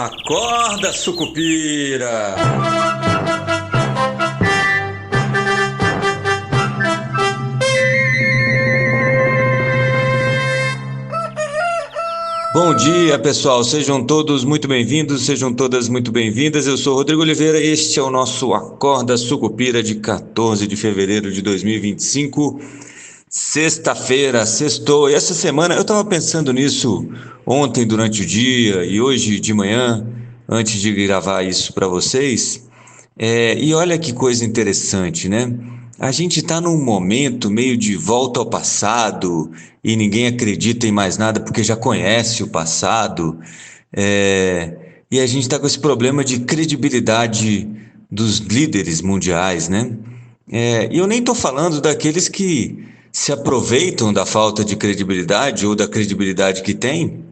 Acorda, sucupira! Bom dia, pessoal. Sejam todos muito bem-vindos, sejam todas muito bem-vindas. Eu sou Rodrigo Oliveira e este é o nosso Acorda Sucupira de 14 de fevereiro de 2025. Sexta-feira, sextou. E essa semana eu estava pensando nisso ontem durante o dia e hoje de manhã, antes de gravar isso para vocês. E olha que coisa interessante, né? A gente está num momento meio de volta ao passado e ninguém acredita em mais nada porque já conhece o passado. E a gente está com esse problema de credibilidade dos líderes mundiais, né? E eu nem estou falando daqueles que se aproveitam da falta de credibilidade ou da credibilidade que tem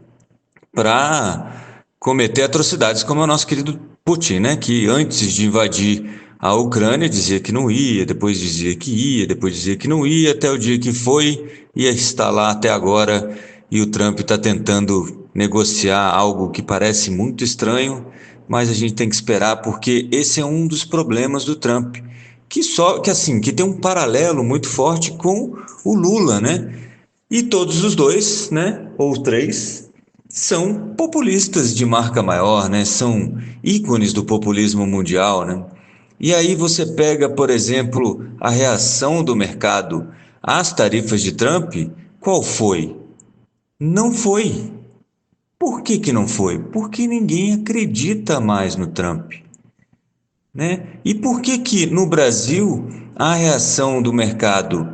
para cometer atrocidades, como é o nosso querido Putin, né? Que antes de invadir a Ucrânia dizia que não ia, depois dizia que ia, depois dizia que não ia, até o dia que foi e está lá até agora. E o Trump está tentando negociar algo que parece muito estranho, mas a gente tem que esperar porque esse é um dos problemas do Trump, que tem um paralelo muito forte com o Lula, né? E todos os dois, né, ou três, são populistas de marca maior, né? São ícones do populismo mundial, né? E aí você pega, por exemplo, a reação do mercado às tarifas de Trump, qual foi? Não foi. Por que não foi? Porque ninguém acredita mais no Trump, né? E por que no Brasil a reação do mercado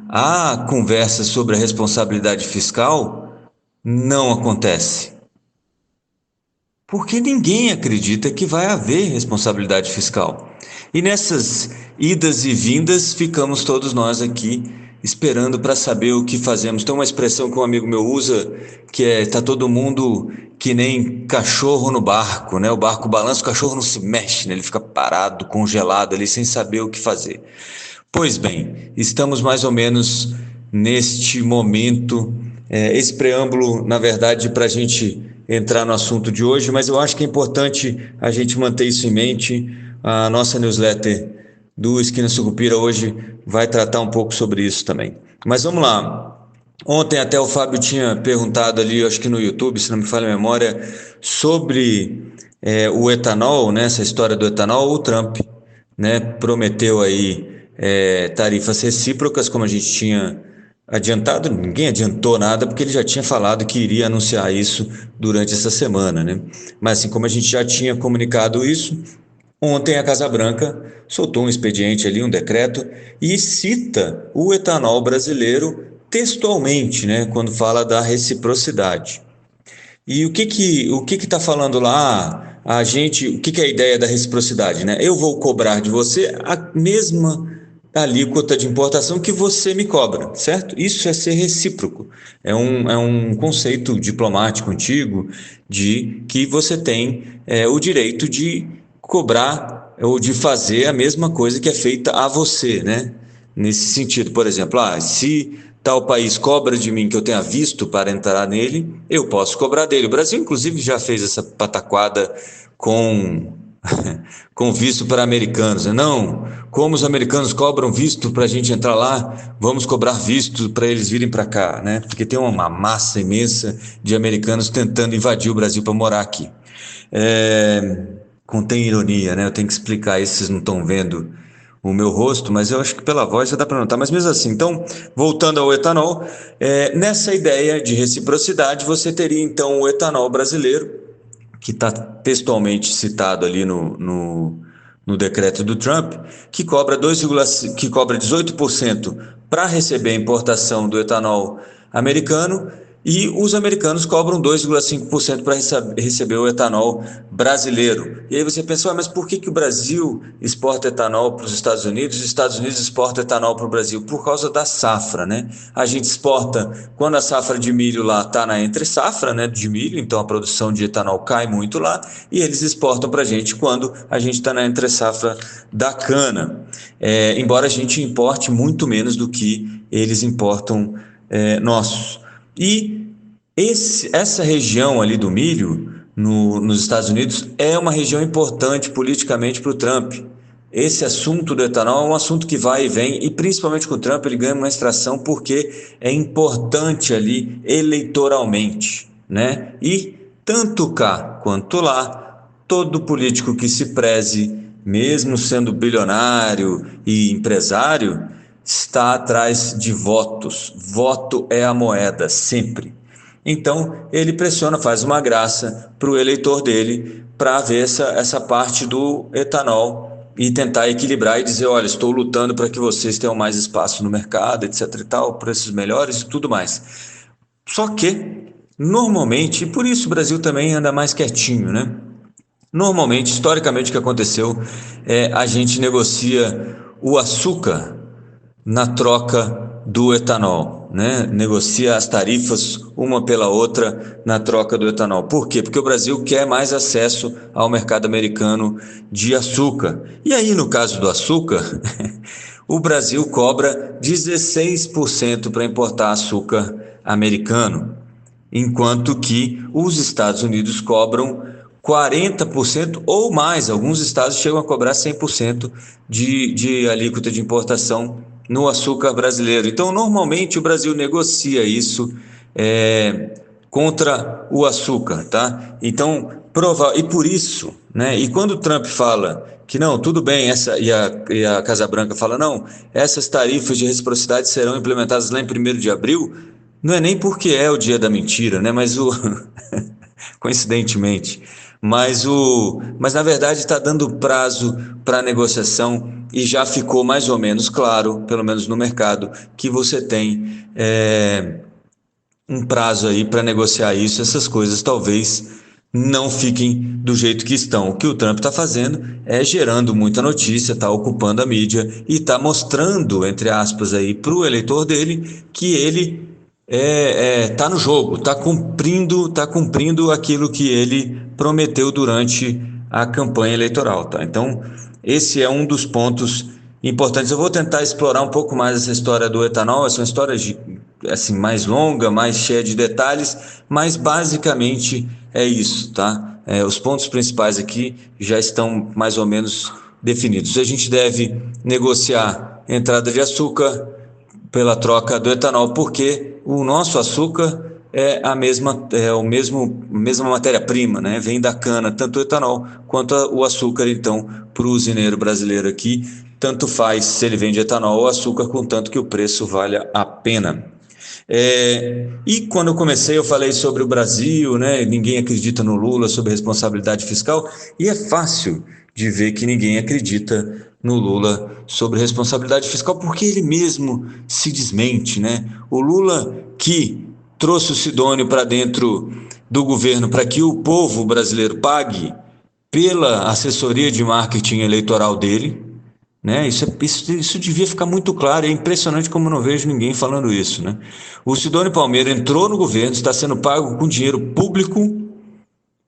à conversa sobre a responsabilidade fiscal não acontece? Porque ninguém acredita que vai haver responsabilidade fiscal. E nessas idas e vindas ficamos todos nós aqui esperando para saber o que fazemos. Tem uma expressão que um amigo meu usa que tá todo mundo que nem cachorro no barco, né? O barco balança, o cachorro não se mexe, né? Ele fica parado, congelado ali, sem saber o que fazer. Pois bem, estamos mais ou menos neste momento. Esse preâmbulo, na verdade, para a gente entrar no assunto de hoje, mas eu acho que é importante a gente manter isso em mente. A nossa newsletter do Esquina Sucupira hoje vai tratar um pouco sobre isso também. Mas vamos lá. Ontem até o Fábio tinha perguntado ali, acho que no YouTube, se não me falha a memória, sobre o etanol, né, essa história do etanol. O Trump, né, prometeu aí tarifas recíprocas, como a gente tinha adiantado. Ninguém adiantou nada porque ele já tinha falado que iria anunciar isso durante essa semana, né? Mas assim como a gente já tinha comunicado isso, ontem a Casa Branca soltou um expediente ali, um decreto, e cita o etanol brasileiro textualmente, né, quando fala da reciprocidade. E o que está falando lá? O que é a ideia da reciprocidade, né? Eu vou cobrar de você a mesma alíquota de importação que você me cobra, certo? Isso é ser recíproco. É um conceito diplomático antigo de que você tem o direito de cobrar ou de fazer a mesma coisa que é feita a você, né? Nesse sentido, por exemplo, se tal país cobra de mim que eu tenha visto para entrar nele, eu posso cobrar dele. O Brasil, inclusive, já fez essa pataquada com com visto para americanos, né? Não, como os americanos cobram visto para a gente entrar lá, vamos cobrar visto para eles virem para cá, né? Porque tem uma massa imensa de americanos tentando invadir o Brasil para morar aqui. Contém ironia, né? Eu tenho que explicar isso, vocês não estão vendo o meu rosto, mas eu acho que pela voz já dá para notar. Mas mesmo assim, então, voltando ao etanol, nessa ideia de reciprocidade, você teria então o etanol brasileiro, que está textualmente citado ali no decreto do Trump, que cobra 18% para receber a importação do etanol americano, e os americanos cobram 2,5% para receber o etanol brasileiro. E aí você pensa, mas por que o Brasil exporta etanol para os Estados Unidos e os Estados Unidos exportam etanol para o Brasil? Por causa da safra, né? A gente exporta quando a safra de milho lá está na entre-safra, né, de milho, então a produção de etanol cai muito lá, e eles exportam para a gente quando a gente está na entre-safra da cana. Embora a gente importe muito menos do que eles importam nossos. E essa região ali do milho, nos Estados Unidos, é uma região importante politicamente para o Trump. Esse assunto do etanol é um assunto que vai e vem, e principalmente com o Trump ele ganha uma extração porque é importante ali eleitoralmente, né? E tanto cá quanto lá, todo político que se preze, mesmo sendo bilionário e empresário, está atrás de votos. Voto é a moeda, sempre. Então, ele pressiona, faz uma graça para o eleitor dele para ver essa parte do etanol e tentar equilibrar e dizer, olha, estou lutando para que vocês tenham mais espaço no mercado, etc e tal, preços melhores e tudo mais. Só que, normalmente, e por isso o Brasil também anda mais quietinho, né? Normalmente, historicamente, o que aconteceu é a gente negocia o açúcar na troca do etanol, né? Negocia as tarifas uma pela outra na troca do etanol. Por quê? Porque o Brasil quer mais acesso ao mercado americano de açúcar. E aí, no caso do açúcar, o Brasil cobra 16% para importar açúcar americano, enquanto que os Estados Unidos cobram 40% ou mais. Alguns estados chegam a cobrar 100% de alíquota de importação no açúcar brasileiro. Então, normalmente o Brasil negocia isso contra o açúcar, tá? Então, e por isso, né? E quando o Trump fala que não, tudo bem, e a Casa Branca fala, não, essas tarifas de reciprocidade serão implementadas lá em 1º de abril, não é nem porque é o dia da mentira, né? Mas coincidentemente, mas na verdade está dando prazo para negociação e já ficou mais ou menos claro, pelo menos no mercado, que você tem um prazo aí para negociar isso. Essas coisas talvez não fiquem do jeito que estão. O que o Trump está fazendo é gerando muita notícia, está ocupando a mídia e está mostrando, entre aspas, aí para o eleitor dele que ele tá no jogo, tá cumprindo aquilo que ele prometeu durante a campanha eleitoral, tá? Então, esse é um dos pontos importantes. Eu vou tentar explorar um pouco mais essa história do etanol, essa é uma história assim, mais longa, mais cheia de detalhes, mas basicamente é isso, tá? Os pontos principais aqui já estão mais ou menos definidos. A gente deve negociar entrada de açúcar pela troca do etanol, porque o nosso açúcar é mesma matéria-prima, né? Vem da cana, tanto o etanol quanto o açúcar. Então, para o usineiro brasileiro aqui, tanto faz se ele vende etanol ou açúcar, contanto que o preço valha a pena. E quando eu comecei, eu falei sobre o Brasil, né? Ninguém acredita no Lula, sobre responsabilidade fiscal, e é fácil de ver que ninguém acredita no Lula sobre responsabilidade fiscal, porque ele mesmo se desmente, né? O Lula que trouxe o Sidônio para dentro do governo para que o povo brasileiro pague pela assessoria de marketing eleitoral dele, né? Isso devia ficar muito claro. É impressionante como eu não vejo ninguém falando isso, né? O Sidônio Palmeira entrou no governo, está sendo pago com dinheiro público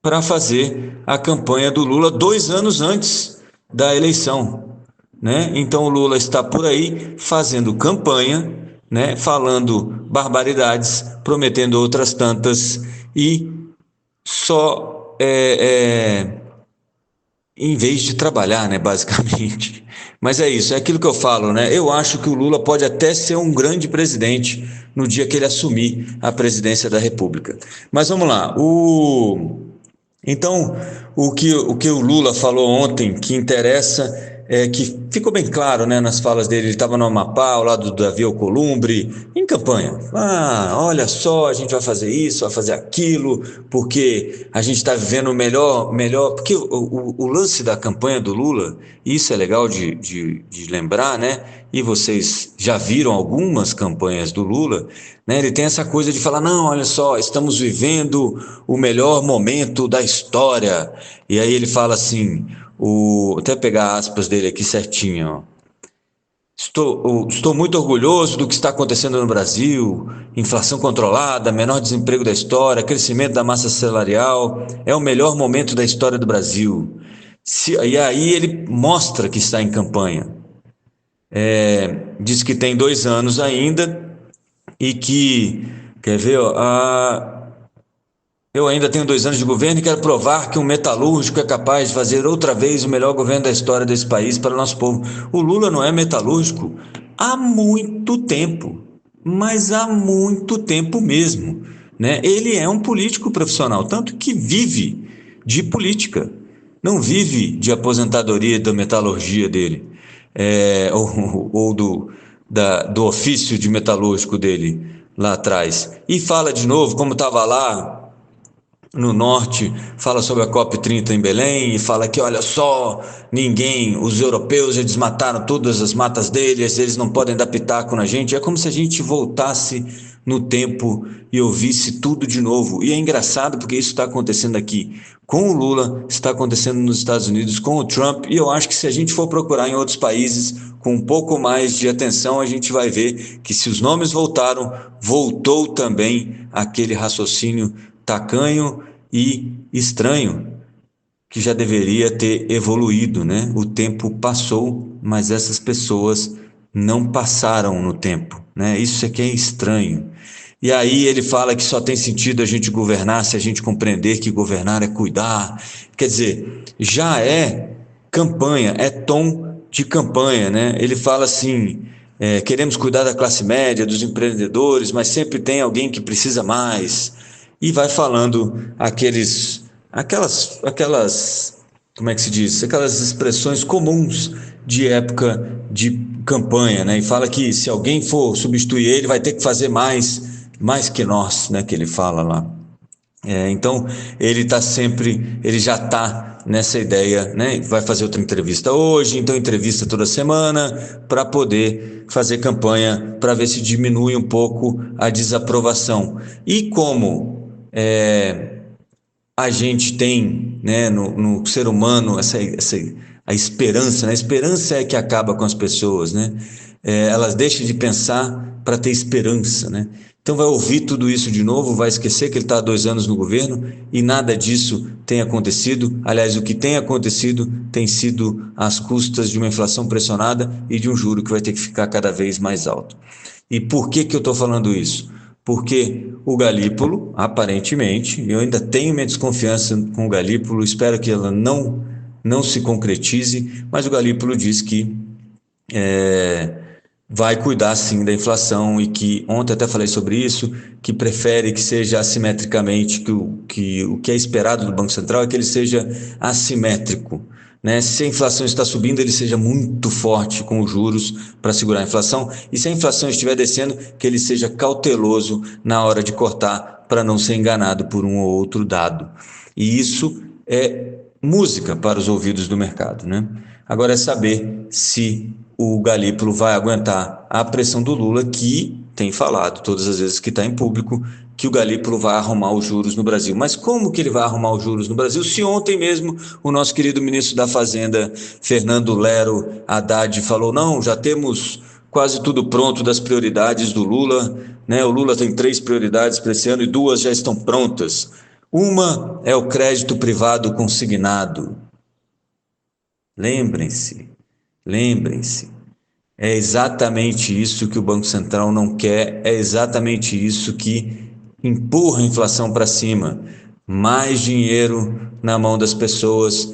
para fazer a campanha do Lula 2 anos antes da eleição, né? Então o Lula está por aí fazendo campanha, né? Falando barbaridades, prometendo outras tantas e só em vez de trabalhar, né, basicamente. Mas é isso, é aquilo que eu falo, né? Eu acho que o Lula pode até ser um grande presidente no dia que ele assumir a presidência da República. Mas vamos lá. Então, o que o Lula falou ontem que interessa é que ficou bem claro, né, nas falas dele. Ele estava no Amapá, ao lado do Davi Alcolumbre, em campanha. Olha só, a gente vai fazer isso, vai fazer aquilo, porque a gente está vivendo o melhor. Porque o lance da campanha do Lula, isso é legal de lembrar, né? E vocês já viram algumas campanhas do Lula, né? Ele tem essa coisa de falar, não, olha só, estamos vivendo o melhor momento da história. E aí ele fala assim, até pegar aspas dele aqui certinho, ó. Estou muito orgulhoso do que está acontecendo no Brasil, inflação controlada, menor desemprego da história, crescimento da massa salarial, é o melhor momento da história do Brasil. E aí ele mostra que está em campanha. Diz que tem 2 anos ainda e que, quer ver, ó, Eu ainda tenho 2 anos de governo e quero provar que um metalúrgico é capaz de fazer outra vez o melhor governo da história desse país para o nosso povo. O Lula não é metalúrgico há muito tempo, mas há muito tempo mesmo, né? Ele é um político profissional, tanto que vive de política, não vive de aposentadoria da metalurgia dele, ou do ofício de metalúrgico dele lá atrás. E fala de novo, como estava lá no norte, fala sobre a COP30 em Belém e fala que, olha só, os europeus já desmataram todas as matas deles, eles não podem dar pitaco na gente. É como se a gente voltasse no tempo e ouvisse tudo de novo. E é engraçado porque isso está acontecendo aqui com o Lula, está acontecendo nos Estados Unidos com o Trump, e eu acho que se a gente for procurar em outros países com um pouco mais de atenção, a gente vai ver que se os nomes voltaram, voltou também aquele raciocínio tacanho e estranho, que já deveria ter evoluído, né? O tempo passou, mas essas pessoas não passaram no tempo, né? Isso é que é estranho. E aí ele fala que só tem sentido a gente governar se a gente compreender que governar é cuidar. Quer dizer, já é campanha, é tom de campanha, né? Ele fala assim: queremos cuidar da classe média, dos empreendedores, mas sempre tem alguém que precisa mais. E vai falando aquelas, como é que se diz? Aquelas expressões comuns de época de campanha, né? E fala que se alguém for substituir ele, vai ter que fazer mais que nós, né? Que ele fala lá. Então ele já está nessa ideia, né? Vai fazer outra entrevista hoje, então entrevista toda semana para poder fazer campanha para ver se diminui um pouco a desaprovação. E como a gente tem, né, no ser humano a esperança, né? A esperança é que acaba com as pessoas, né? Elas deixam de pensar para ter esperança, né? Então vai ouvir tudo isso de novo, vai esquecer que ele está há 2 anos no governo e nada disso tem acontecido. Aliás, o que tem acontecido tem sido às custas de uma inflação pressionada e de um juro que vai ter que ficar cada vez mais alto. E por que que eu estou falando isso? Porque o Galípolo, aparentemente, eu ainda tenho minha desconfiança com o Galípolo, espero que ela não se concretize, mas o Galípolo diz que vai cuidar sim da inflação e que, ontem até falei sobre isso, que prefere que seja assimetricamente, que é esperado do Banco Central é que ele seja assimétrico. Né? Se a inflação está subindo, ele seja muito forte com os juros para segurar a inflação, e se a inflação estiver descendo, que ele seja cauteloso na hora de cortar para não ser enganado por um ou outro dado. E isso é música para os ouvidos do mercado, né? Agora é saber se o Galípolo vai aguentar a pressão do Lula, que tem falado todas as vezes que está em público que o Galípolo vai arrumar os juros no Brasil. Mas como que ele vai arrumar os juros no Brasil se ontem mesmo o nosso querido ministro da Fazenda, Fernando Lero Haddad, falou: não, já temos quase tudo pronto das prioridades do Lula, né? O Lula tem 3 prioridades para esse ano e 2 já estão prontas. Uma é o crédito privado consignado. Lembrem-se, lembrem-se. É exatamente isso que o Banco Central não quer, é exatamente isso que empurra a inflação para cima. Mais dinheiro na mão das pessoas,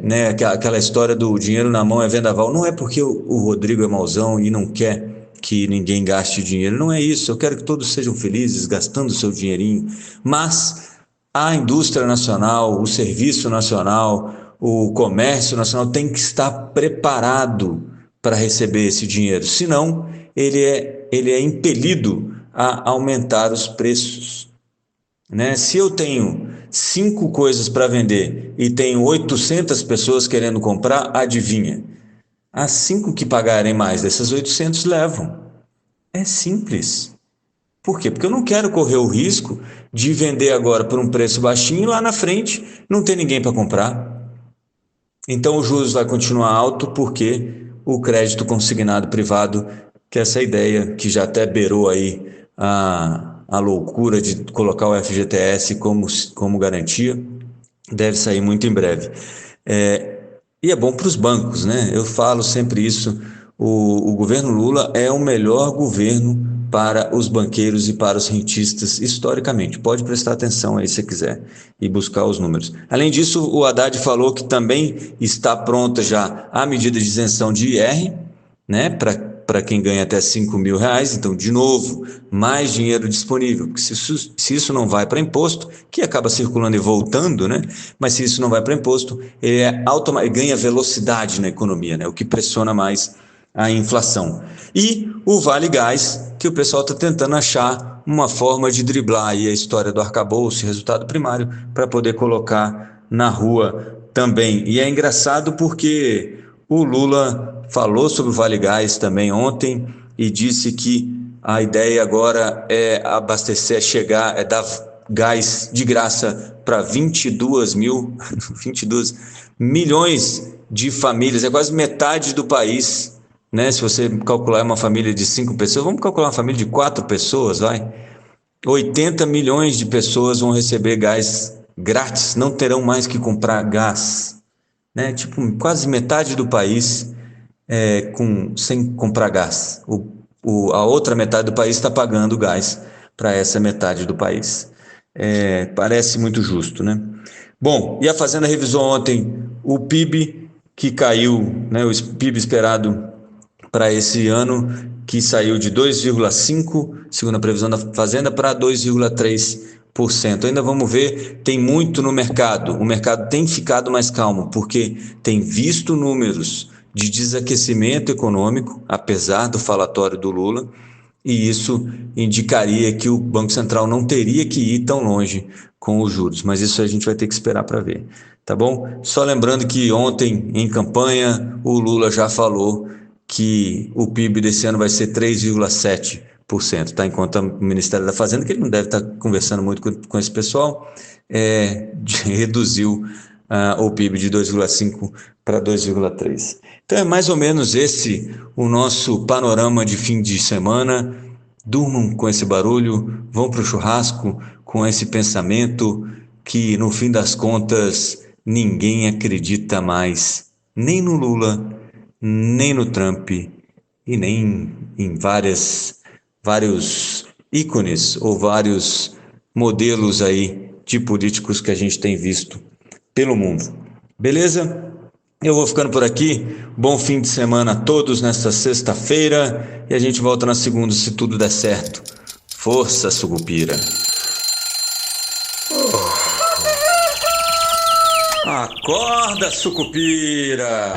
né, aquela história do dinheiro na mão é vendaval. Não é porque o Rodrigo é mauzão e não quer que ninguém gaste dinheiro, não é isso. Eu quero que todos sejam felizes gastando o seu dinheirinho, mas a indústria nacional, o serviço nacional, o comércio nacional tem que estar preparado para receber esse dinheiro, senão ele é impelido a aumentar os preços. Né? Se eu tenho 5 coisas para vender e tenho 800 pessoas querendo comprar, adivinha? As 5 que pagarem mais dessas 800 levam. É simples. Por quê? Porque eu não quero correr o risco de vender agora por um preço baixinho e lá na frente não ter ninguém para comprar. Então o juros vai continuar alto porque o crédito consignado privado, que é essa ideia que já até beirou aí a loucura de colocar o FGTS como garantia, deve sair muito em breve. E é bom para os bancos, né? Eu falo sempre isso. O governo Lula é o melhor governo para os banqueiros e para os rentistas historicamente. Pode prestar atenção aí se quiser e buscar os números. Além disso, o Haddad falou que também está pronta já a medida de isenção de IR, né, para quem ganha até R$ 5.000. Então, de novo, mais dinheiro disponível, porque se isso não vai para imposto, que acaba circulando e voltando, né, mas se isso não vai para imposto, ele ganha velocidade na economia, né, o que pressiona mais a inflação. E o Vale Gás, que o pessoal está tentando achar uma forma de driblar aí a história do arcabouço e resultado primário para poder colocar na rua também. E é engraçado porque o Lula falou sobre o Vale Gás também ontem e disse que a ideia agora é abastecer, é dar gás de graça para 22 milhões de famílias, é quase metade do país, né? Se você calcular uma família de 5 pessoas, vamos calcular uma família de 4 pessoas, vai. 80 milhões de pessoas vão receber gás grátis, não terão mais que comprar gás, né? Tipo, quase metade do país sem comprar gás. A outra metade do país está pagando gás para essa metade do país. Parece muito justo, né? Bom, e a Fazenda revisou ontem o PIB, que caiu, né? O PIB esperado para esse ano, que saiu de 2,5%, segundo a previsão da Fazenda, para 2,3%. Ainda vamos ver, tem muito no mercado. O mercado tem ficado mais calmo, porque tem visto números de desaquecimento econômico, apesar do falatório do Lula, e isso indicaria que o Banco Central não teria que ir tão longe com os juros, mas isso a gente vai ter que esperar para ver, tá bom? Só lembrando que ontem, em campanha, o Lula já falou que o PIB desse ano vai ser 3,7%, tá? Enquanto o Ministério da Fazenda, que ele não deve estar conversando muito com esse pessoal, reduziu o PIB de 2,5% para 2,3%. Então é mais ou menos esse o nosso panorama de fim de semana. Durmam com esse barulho, vão para o churrasco com esse pensamento que, no fim das contas, ninguém acredita mais, nem no Lula, nem no Trump e nem em vários ícones ou vários modelos aí de políticos que a gente tem visto pelo mundo. Beleza? Eu vou ficando por aqui. Bom fim de semana a todos nesta sexta-feira e a gente volta na segunda se tudo der certo. Força, Sucupira! Acorda, Sucupira!